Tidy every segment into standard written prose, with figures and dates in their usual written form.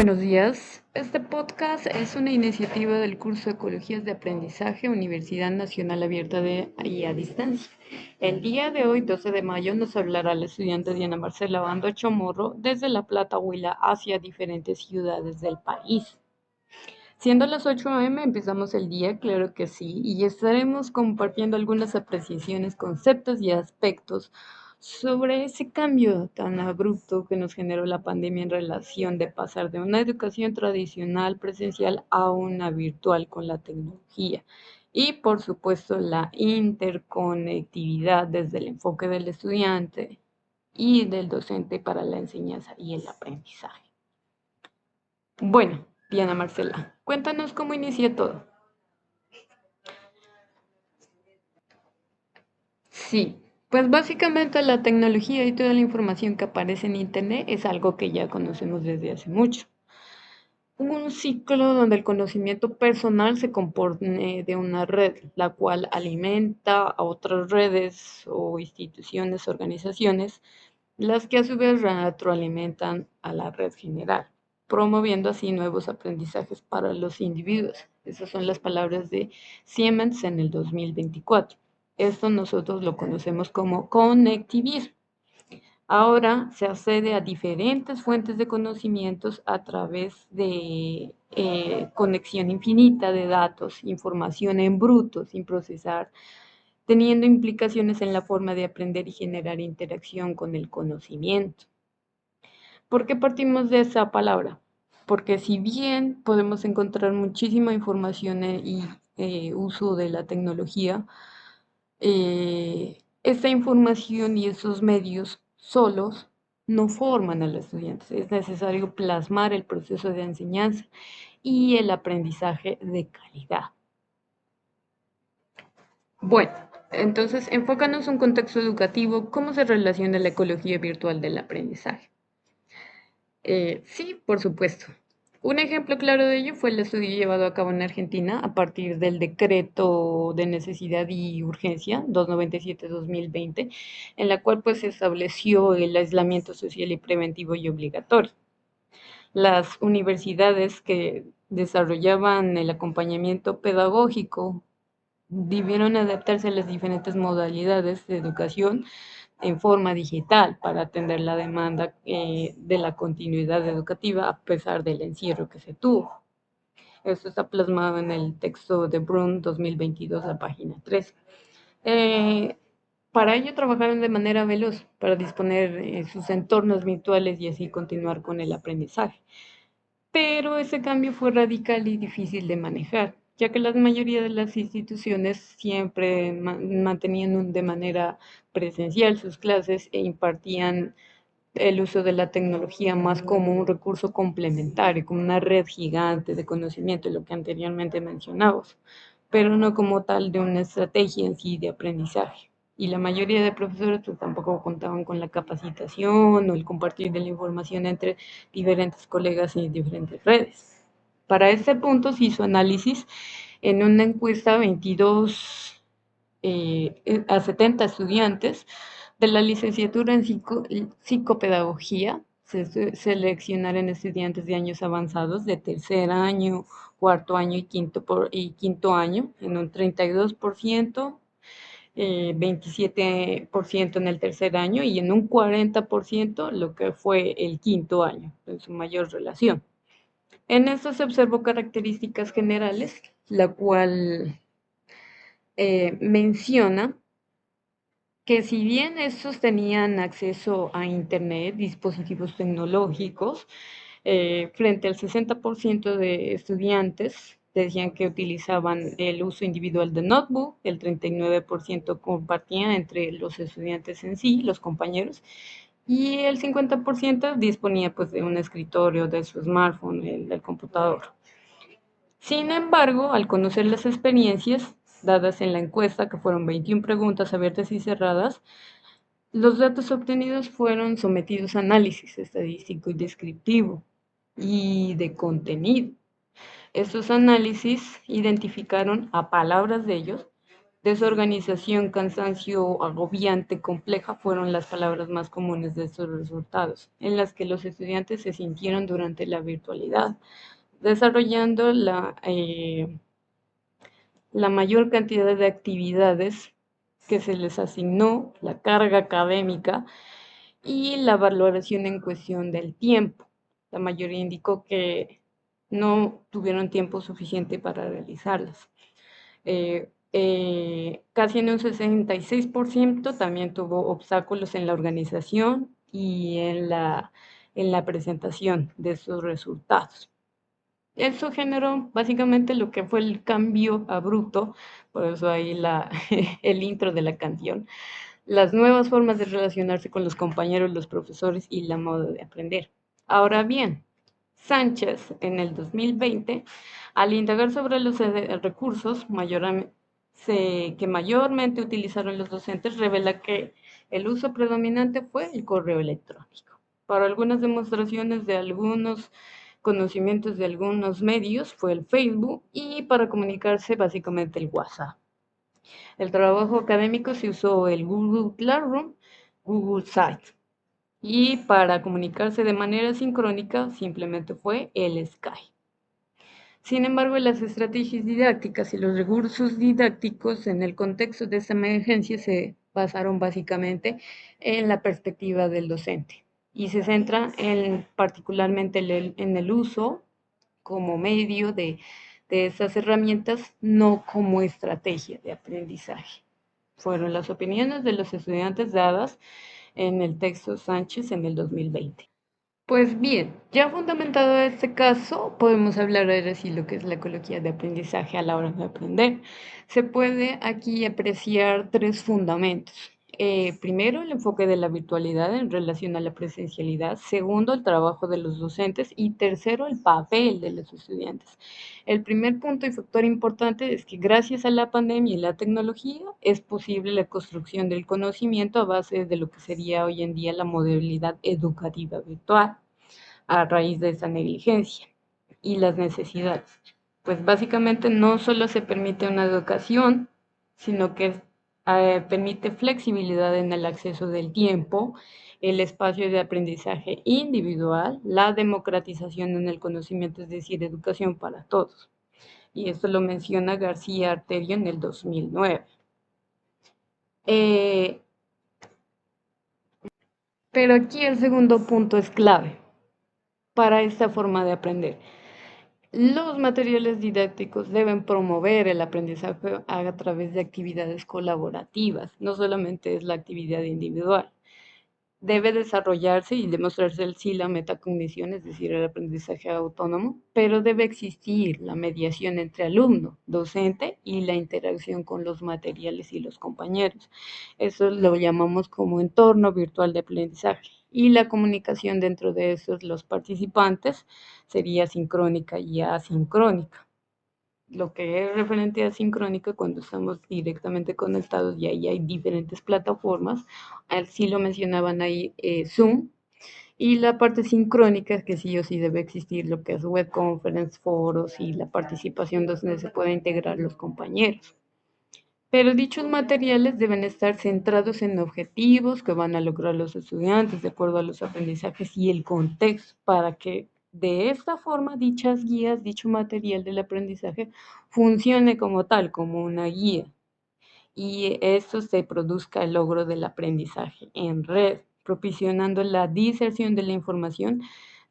Buenos días. Este podcast es una iniciativa del curso Ecologías de Aprendizaje, Universidad Nacional Abierta y a Distancia. El día de hoy, 12 de mayo, nos hablará la estudiante Diana Marcela Bando Chamorro desde La Plata, Huila, hacia diferentes ciudades del país. Siendo las 8 a.m., empezamos el día, claro que sí, y estaremos compartiendo algunas apreciaciones, conceptos y aspectos sobre ese cambio tan abrupto que nos generó la pandemia en relación de pasar de una educación tradicional presencial a una virtual con la tecnología. Y por supuesto la interconectividad desde el enfoque del estudiante y del docente para la enseñanza y el aprendizaje. Bueno, Diana Marcela, cuéntanos cómo inició todo. Sí, pues básicamente la tecnología y toda la información que aparece en Internet es algo que ya conocemos desde hace mucho. Un ciclo donde el conocimiento personal se compone de una red, la cual alimenta a otras redes o instituciones, organizaciones, las que a su vez retroalimentan a la red general, promoviendo así nuevos aprendizajes para los individuos. Esas son las palabras de Siemens en el 2024. Esto nosotros lo conocemos como conectivismo. Ahora se accede a diferentes fuentes de conocimientos a través de conexión infinita de datos, información en bruto, sin procesar, teniendo implicaciones en la forma de aprender y generar interacción con el conocimiento. ¿Por qué partimos de esa palabra? Porque si bien podemos encontrar muchísima información y uso de la tecnología, esta información y esos medios solos no forman a los estudiantes. Es necesario plasmar el proceso de enseñanza y el aprendizaje de calidad. Bueno, entonces enfócanos en un contexto educativo, ¿cómo se relaciona la ecología virtual del aprendizaje? Sí, por supuesto. Un ejemplo claro de ello fue el estudio llevado a cabo en Argentina a partir del decreto de necesidad y urgencia 297-2020, en la cual pues se estableció el aislamiento social y preventivo y obligatorio. Las universidades que desarrollaban el acompañamiento pedagógico debieron adaptarse a las diferentes modalidades de educación en forma digital para atender la demanda de la continuidad educativa a pesar del encierro que se tuvo. Esto está plasmado en el texto de Brun 2022, la página 3. Eh, para ello trabajaron de manera veloz para disponer sus entornos virtuales y así continuar con el aprendizaje. Pero ese cambio fue radical y difícil de manejar, ya que la mayoría de las instituciones siempre mantenían de manera presencial sus clases e impartían el uso de la tecnología más como un recurso complementario, como una red gigante de conocimiento, lo que anteriormente mencionamos, pero no como tal de una estrategia en sí de aprendizaje. Y la mayoría de profesores pues tampoco contaban con la capacitación o el compartir de la información entre diferentes colegas y diferentes redes. Para este punto se hizo análisis en una encuesta a 22 a 70 estudiantes de la licenciatura en psicopedagogía. Se seleccionaron estudiantes de años avanzados de tercer año, cuarto año y quinto año en un 32%, 27% en el tercer año y en un 40% lo que fue el quinto año, en su mayor relación. En esto se observó características generales, la cual menciona que si bien estos tenían acceso a Internet, dispositivos tecnológicos, frente al 60% de estudiantes decían que utilizaban el uso individual de notebook, el 39% compartían entre los estudiantes en sí, los compañeros, y el 50% disponía pues de un escritorio, de su smartphone, del computador. Sin embargo, al conocer las experiencias dadas en la encuesta, que fueron 21 preguntas abiertas y cerradas, los datos obtenidos fueron sometidos a análisis estadístico y descriptivo y de contenido. Estos análisis identificaron, a palabras de ellos, Desorganización, cansancio, agobiante, compleja fueron las palabras más comunes de estos resultados, en las que los estudiantes se sintieron durante la virtualidad, desarrollando la mayor cantidad de actividades que se les asignó, la carga académica y la valoración en cuestión del tiempo. La mayoría indicó que no tuvieron tiempo suficiente para realizarlas. Casi en un 66% también tuvo obstáculos en la organización y en la presentación de sus resultados. Eso generó básicamente lo que fue el cambio abrupto, por eso ahí el intro de la canción, las nuevas formas de relacionarse con los compañeros, los profesores y la moda de aprender. Ahora bien, Sánchez en el 2020, al indagar sobre los recursos que mayormente utilizaron los docentes, revela que el uso predominante fue el correo electrónico. Para algunas demostraciones de algunos conocimientos de algunos medios fue el Facebook y para comunicarse básicamente el WhatsApp. El trabajo académico se usó el Google Classroom, Google Site. Y para comunicarse de manera sincrónica simplemente fue el Skype. Sin embargo, las estrategias didácticas y los recursos didácticos en el contexto de esta emergencia se basaron básicamente en la perspectiva del docente y se centra particularmente en el uso como medio de esas herramientas, no como estrategia de aprendizaje. Fueron las opiniones de los estudiantes dadas en el texto Sánchez en el 2020. Pues bien, ya fundamentado este caso, podemos hablar ahora sí lo que es la ecología de aprendizaje a la hora de aprender. Se puede aquí apreciar tres fundamentos. Primero, el enfoque de la virtualidad en relación a la presencialidad. Segundo, el trabajo de los docentes. Y tercero, el papel de los estudiantes. El primer punto y factor importante es que gracias a la pandemia y la tecnología es posible la construcción del conocimiento a base de lo que sería hoy en día la modalidad educativa virtual a raíz de esa negligencia y las necesidades. Pues básicamente no solo se permite una educación, sino que permite flexibilidad en el acceso del tiempo, el espacio de aprendizaje individual, la democratización en el conocimiento, es decir, educación para todos. Y esto lo menciona García Arterio en el 2009. Eh, pero aquí el segundo punto es clave para esta forma de aprender. Los materiales didácticos deben promover el aprendizaje a través de actividades colaborativas, no solamente es la actividad individual. Debe desarrollarse y demostrarse el sí la metacognición, es decir, el aprendizaje autónomo, pero debe existir la mediación entre alumno, docente y la interacción con los materiales y los compañeros. Eso lo llamamos como entorno virtual de aprendizaje. Y la comunicación dentro de esos, los participantes, sería sincrónica y asincrónica. Lo que es referente a sincrónica, cuando estamos directamente conectados y ahí hay diferentes plataformas, sí lo mencionaban ahí, Zoom, y la parte sincrónica, que sí o sí debe existir lo que es web conference, foros y la participación donde se pueden integrar los compañeros. Pero dichos materiales deben estar centrados en objetivos que van a lograr los estudiantes de acuerdo a los aprendizajes y el contexto para que de esta forma dichas guías, dicho material del aprendizaje funcione como tal, como una guía y esto se produzca el logro del aprendizaje en red, propiciando la diserción de la información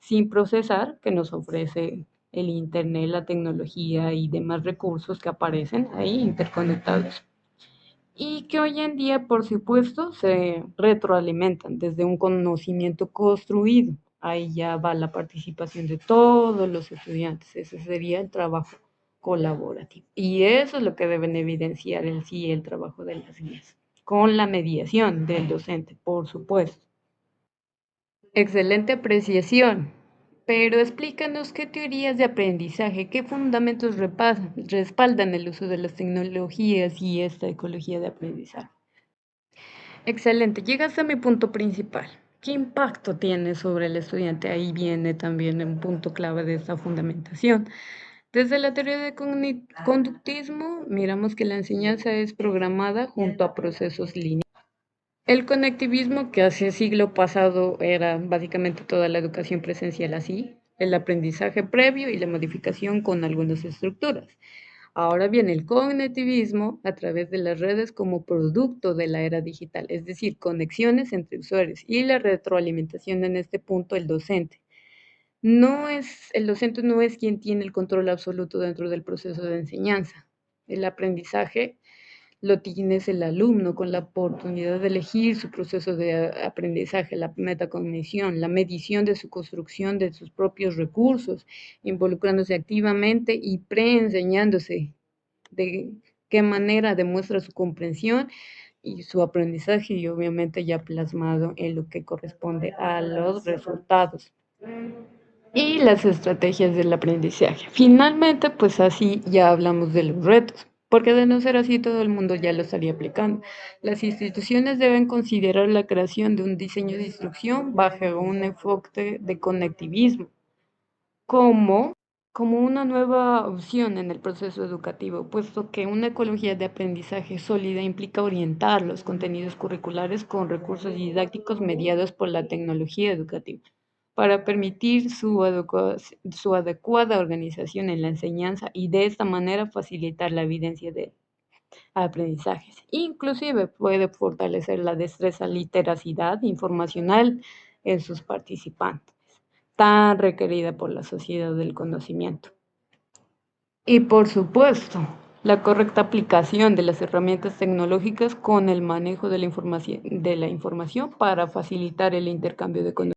sin procesar que nos ofrece el Internet, la tecnología y demás recursos que aparecen ahí interconectados y que hoy en día, por supuesto, se retroalimentan desde un conocimiento construido. Ahí ya va la participación de todos los estudiantes. Ese sería el trabajo colaborativo. Y eso es lo que deben evidenciar en sí el trabajo de las guías, con la mediación del docente, por supuesto. Excelente apreciación. Pero explícanos qué teorías de aprendizaje, qué fundamentos respaldan el uso de las tecnologías y esta ecología de aprendizaje. Excelente, llegas a mi punto principal. ¿Qué impacto tiene sobre el estudiante? Ahí viene también un punto clave de esta fundamentación. Desde la teoría de conductismo, miramos que la enseñanza es programada junto a procesos lineales. El conectivismo, que hace siglo pasado era básicamente toda la educación presencial así, el aprendizaje previo y la modificación con algunas estructuras. Ahora viene el cognitivismo a través de las redes como producto de la era digital, es decir, conexiones entre usuarios y la retroalimentación en este punto el docente. El docente no es quien tiene el control absoluto dentro del proceso de enseñanza. El aprendizaje lo tiene el alumno con la oportunidad de elegir su proceso de aprendizaje, la metacognición, la medición de su construcción de sus propios recursos, involucrándose activamente y preenseñándose de qué manera demuestra su comprensión y su aprendizaje y obviamente ya plasmado en lo que corresponde a los resultados y las estrategias del aprendizaje. Finalmente, pues así ya hablamos de los retos, porque de no ser así todo el mundo ya lo estaría aplicando. Las instituciones deben considerar la creación de un diseño de instrucción bajo un enfoque de conectivismo como, como una nueva opción en el proceso educativo, puesto que una ecología de aprendizaje sólida implica orientar los contenidos curriculares con recursos didácticos mediados por la tecnología educativa para permitir su adecuada organización en la enseñanza y de esta manera facilitar la evidencia de aprendizajes. Inclusive puede fortalecer la destreza literacidad informacional en sus participantes, tan requerida por la sociedad del conocimiento. Y por supuesto, la correcta aplicación de las herramientas tecnológicas con el manejo de la información para facilitar el intercambio de conocimiento.